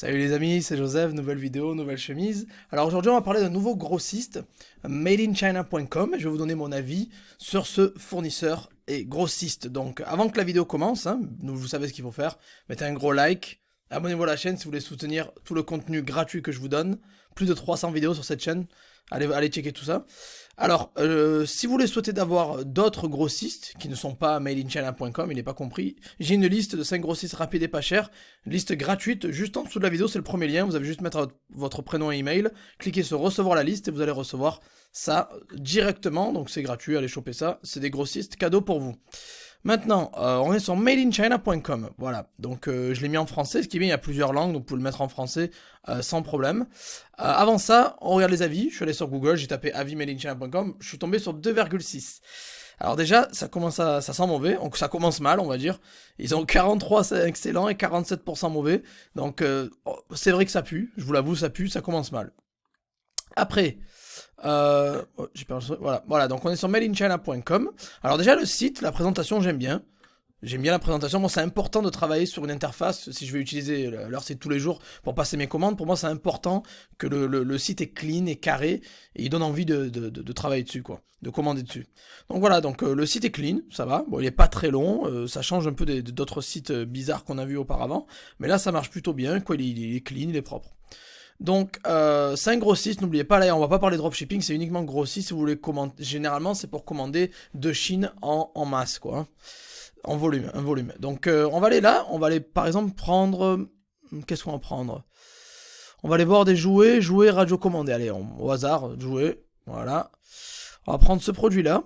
Salut les amis, c'est Joseph, nouvelle vidéo, nouvelle chemise. Alors aujourd'hui on va parler d'un nouveau grossiste, madeinchina.com, et je vais vous donner mon avis sur ce fournisseur et grossiste. Donc avant que la vidéo commence, vous savez ce qu'il faut faire, mettez un gros like, abonnez-vous à la chaîne si vous voulez soutenir tout le contenu gratuit que je vous donne, plus de 300 vidéos sur cette chaîne, allez checker tout ça. Alors, si vous voulez souhaiter d'avoir d'autres grossistes qui ne sont pas madeinchina.com, il n'est pas compris, j'ai une liste de 5 grossistes rapides et pas chers, liste gratuite, juste en dessous de la vidéo, c'est le premier lien, vous avez juste mettre votre prénom et email, cliquez sur recevoir la liste et vous allez recevoir ça directement, donc c'est gratuit, allez choper ça, c'est des grossistes, cadeau pour vous. Maintenant, on est sur madeinchina.com, voilà, donc je l'ai mis en français, ce qui est bien, il y a plusieurs langues, donc vous pouvez le mettre en français sans problème. Avant ça, on regarde les avis, je suis allé sur Google, j'ai tapé avis madeinchina.com, je suis tombé sur 2,6. Alors déjà, ça sent mauvais, donc ça commence mal, on va dire. Ils ont 43 c'est excellent et 47% mauvais, donc c'est vrai que ça pue, je vous l'avoue, ça pue, ça commence mal. Après, voilà, donc on est sur madeinchina.com. Alors déjà le site, la présentation j'aime bien. J'aime bien la présentation, moi c'est important de travailler sur une interface, si je vais utiliser leur site tous les jours pour passer mes commandes, pour moi c'est important que le site est clean et carré, et il donne envie de travailler dessus, quoi, de commander dessus. Donc voilà, donc le site est clean, ça va, bon il est pas très long, ça change un peu d'autres sites bizarres qu'on a vus auparavant, mais là ça marche plutôt bien, quoi, il est clean, il est propre. Donc, c'est un grossiste, n'oubliez pas, là on va pas parler de dropshipping, c'est uniquement grossiste, si vous voulez commander, généralement c'est pour commander de Chine en masse, quoi, en volume, un volume. Donc on va aller là, on va aller par exemple prendre, qu'est-ce qu'on va prendre? On va aller voir des jouets radiocommandés, allez, au hasard, jouets, voilà. On va prendre ce produit là,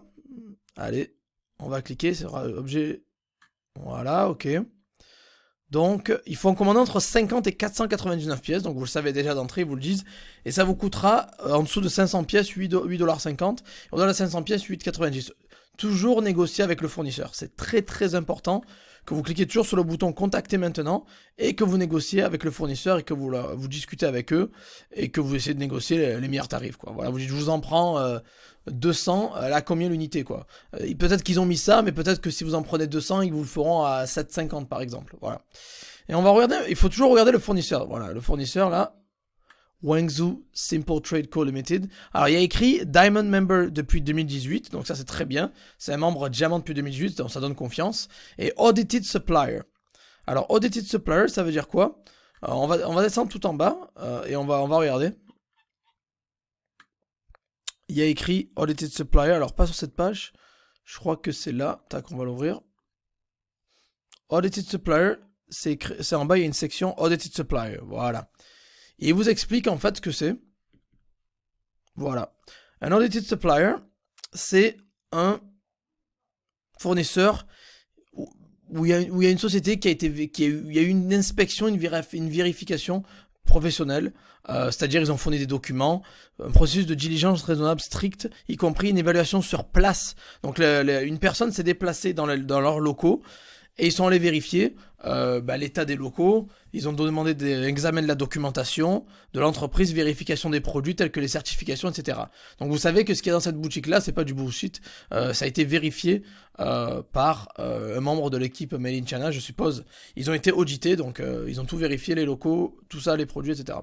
allez, on va cliquer sur objet, voilà, ok. Donc, il faut en commander entre 50 et 499 pièces, donc vous le savez déjà d'entrée, ils vous le disent, et ça vous coûtera en dessous de 500 pièces, 8,50$, et au-delà de 500 pièces, 8,90$. Toujours négocier avec le fournisseur, c'est très très important que vous cliquez toujours sur le bouton contacter maintenant, et que vous négociez avec le fournisseur, et que vous discutez avec eux, et que vous essayez de négocier les meilleurs tarifs, quoi. Voilà, vous dites, je vous en prends 200, là combien l'unité, quoi. Peut-être qu'ils ont mis ça, mais peut-être que si vous en prenez 200, ils vous le feront à 7,50 par exemple, voilà. Et on va regarder, il faut toujours regarder le fournisseur, voilà, le fournisseur là, Wangzhou Simple Trade Co Limited. Alors il y a écrit Diamond Member depuis 2018, donc ça c'est très bien, c'est un membre diamant depuis 2018, donc ça donne confiance, et Audited Supplier. Alors Audited Supplier, ça veut dire quoi? On va descendre tout en bas, et on va regarder. Il y a écrit Audited Supplier, alors pas sur cette page, je crois que c'est là, tac, on va l'ouvrir. Audited Supplier, c'est en bas, il y a une section Audited Supplier, voilà. Et il vous explique en fait ce que c'est. Voilà. Un Audited Supplier, c'est un fournisseur où il y a une société il y a eu une inspection, une vérification professionnelle, c'est-à-dire ils ont fourni des documents, un processus de diligence raisonnable strict, y compris une évaluation sur place. Donc une personne s'est déplacée dans leurs locaux, et ils sont allés vérifier l'état des locaux, ils ont demandé des examens de la documentation, de l'entreprise, vérification des produits tels que les certifications, etc. Donc vous savez que ce qu'il y a dans cette boutique-là, c'est pas du bullshit, ça a été vérifié par un membre de l'équipe Made in China, je suppose. Ils ont été audités, donc ils ont tout vérifié, les locaux, tout ça, les produits, etc.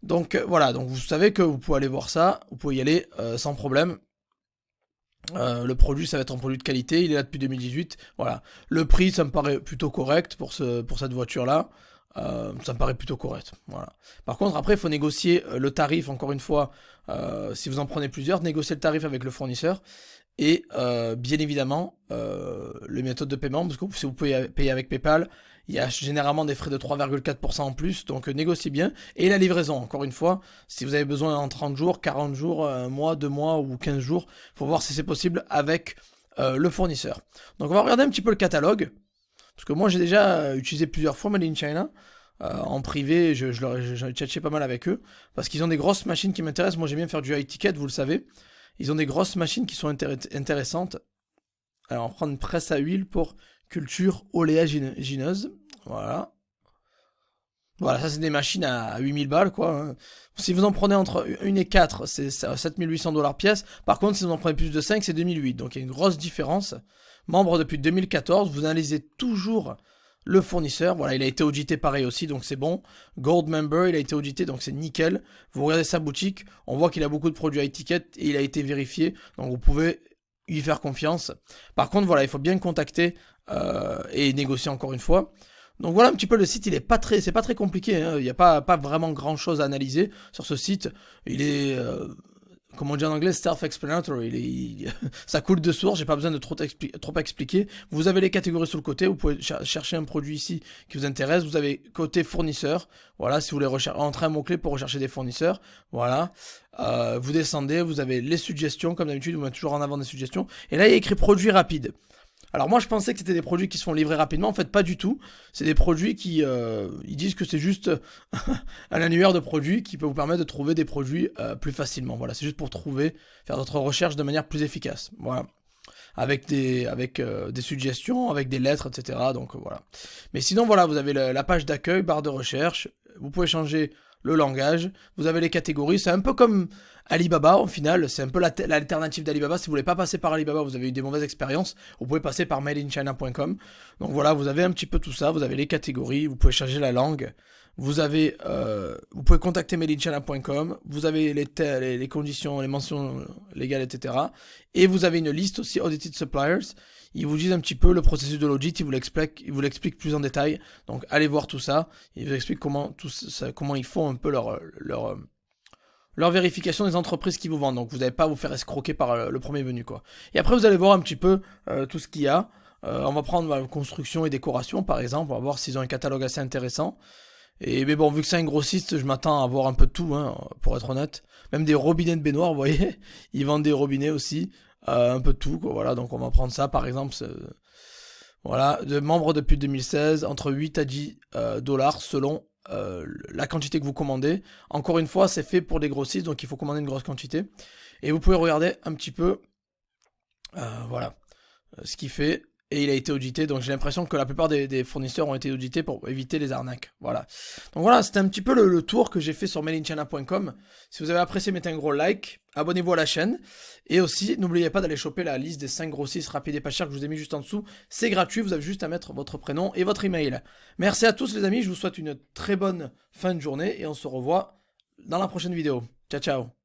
Donc voilà, donc vous savez que vous pouvez aller voir ça, vous pouvez y aller sans problème. Le produit, ça va être un produit de qualité, il est là depuis 2018, voilà. Le prix, ça me paraît plutôt correct pour cette voiture-là, ça me paraît plutôt correct, voilà. Par contre, après, il faut négocier le tarif, encore une fois, si vous en prenez plusieurs, négocier le tarif avec le fournisseur, et bien évidemment, les méthodes de paiement, parce que si vous pouvez payer avec PayPal, il y a généralement des frais de 3,4% en plus, donc négociez bien. Et la livraison, encore une fois, si vous avez besoin en 30 jours, 40 jours, un mois, 2 mois ou 15 jours, il faut voir si c'est possible avec le fournisseur. Donc on va regarder un petit peu le catalogue, parce que moi j'ai déjà utilisé plusieurs fois Made in China, en privé, j'ai tchatché pas mal avec eux, parce qu'ils ont des grosses machines qui m'intéressent. Moi j'aime bien faire du high ticket, vous le savez. Ils ont des grosses machines qui sont intéressantes. Alors on va prendre une presse à huile pour culture oléagineuse. Voilà. Voilà, ça c'est des machines à 8000 balles, quoi, hein. Si vous en prenez entre 1 et 4, c'est 7800$ pièce. Par contre, si vous en prenez plus de 5, c'est 2008. Donc il y a une grosse différence. Membre depuis 2014, vous analysez toujours le fournisseur, voilà, il a été audité pareil aussi, donc c'est bon. Gold Member, il a été audité, donc c'est nickel. Vous regardez sa boutique, on voit qu'il a beaucoup de produits high ticket et il a été vérifié, donc vous pouvez lui faire confiance. Par contre, voilà, il faut bien le contacter et négocier encore une fois. Donc voilà un petit peu le site, c'est pas très compliqué, hein. Il n'y a pas vraiment grand chose à analyser sur ce site. Il est, comme on dit en anglais, self-explanatory. Ça coule de source, j'ai pas besoin de trop expliquer. Vous avez les catégories sur le côté, vous pouvez chercher un produit ici qui vous intéresse. Vous avez côté fournisseur, voilà, si vous voulez entrer un mot-clé pour rechercher des fournisseurs, voilà. Vous descendez, vous avez les suggestions, comme d'habitude, vous mettez toujours en avant des suggestions. Et là, il y a écrit produit rapide. Alors moi je pensais que c'était des produits qui se font livrer rapidement, en fait pas du tout. C'est des produits qui ils disent que c'est juste un annuaire de produits qui peut vous permettre de trouver des produits plus facilement. Voilà, c'est juste pour faire votre recherche de manière plus efficace. Voilà. Avec des suggestions, avec des lettres, etc. Donc voilà. Mais sinon voilà, vous avez la page d'accueil, barre de recherche, vous pouvez changer le langage, vous avez les catégories, c'est un peu comme Alibaba au final, c'est un peu l'alternative d'Alibaba. Si vous voulez pas passer par Alibaba, vous avez eu des mauvaises expériences, vous pouvez passer par madeinchina.com. Donc voilà, vous avez un petit peu tout ça, vous avez les catégories, vous pouvez changer la langue, vous pouvez contacter madeinchina.com, vous avez les conditions, les mentions légales, etc. Et vous avez une liste aussi Audited Suppliers. Ils vous disent un petit peu le processus de l'audit, ils vous l'expliquent plus en détail. Donc allez voir tout ça, ils vous expliquent comment ils font un peu leur vérification des entreprises qui vous vendent. Donc vous n'allez pas vous faire escroquer par le premier venu, quoi. Et après vous allez voir un petit peu tout ce qu'il y a. On va prendre construction et décoration par exemple, on va voir s'ils ont un catalogue assez intéressant. Mais bon, vu que c'est un grossiste, je m'attends à voir un peu de tout, hein, pour être honnête. Même des robinets de baignoire, vous voyez. Ils vendent des robinets aussi. Un peu de tout, quoi. Voilà, donc on va prendre ça, par exemple. Voilà, de membres depuis 2016, entre 8 à 10 dollars selon la quantité que vous commandez. Encore une fois, c'est fait pour des grossistes, donc il faut commander une grosse quantité. Et vous pouvez regarder un petit peu, voilà, ce qu'il fait. Et il a été audité, donc j'ai l'impression que la plupart des fournisseurs ont été audités pour éviter les arnaques. Voilà. Donc voilà, c'était un petit peu le tour que j'ai fait sur madeinchina.com. Si vous avez apprécié, mettez un gros like, abonnez-vous à la chaîne. Et aussi, n'oubliez pas d'aller choper la liste des 5 grossistes rapides et pas chers que je vous ai mis juste en dessous. C'est gratuit, vous avez juste à mettre votre prénom et votre email. Merci à tous les amis, je vous souhaite une très bonne fin de journée et on se revoit dans la prochaine vidéo. Ciao ciao.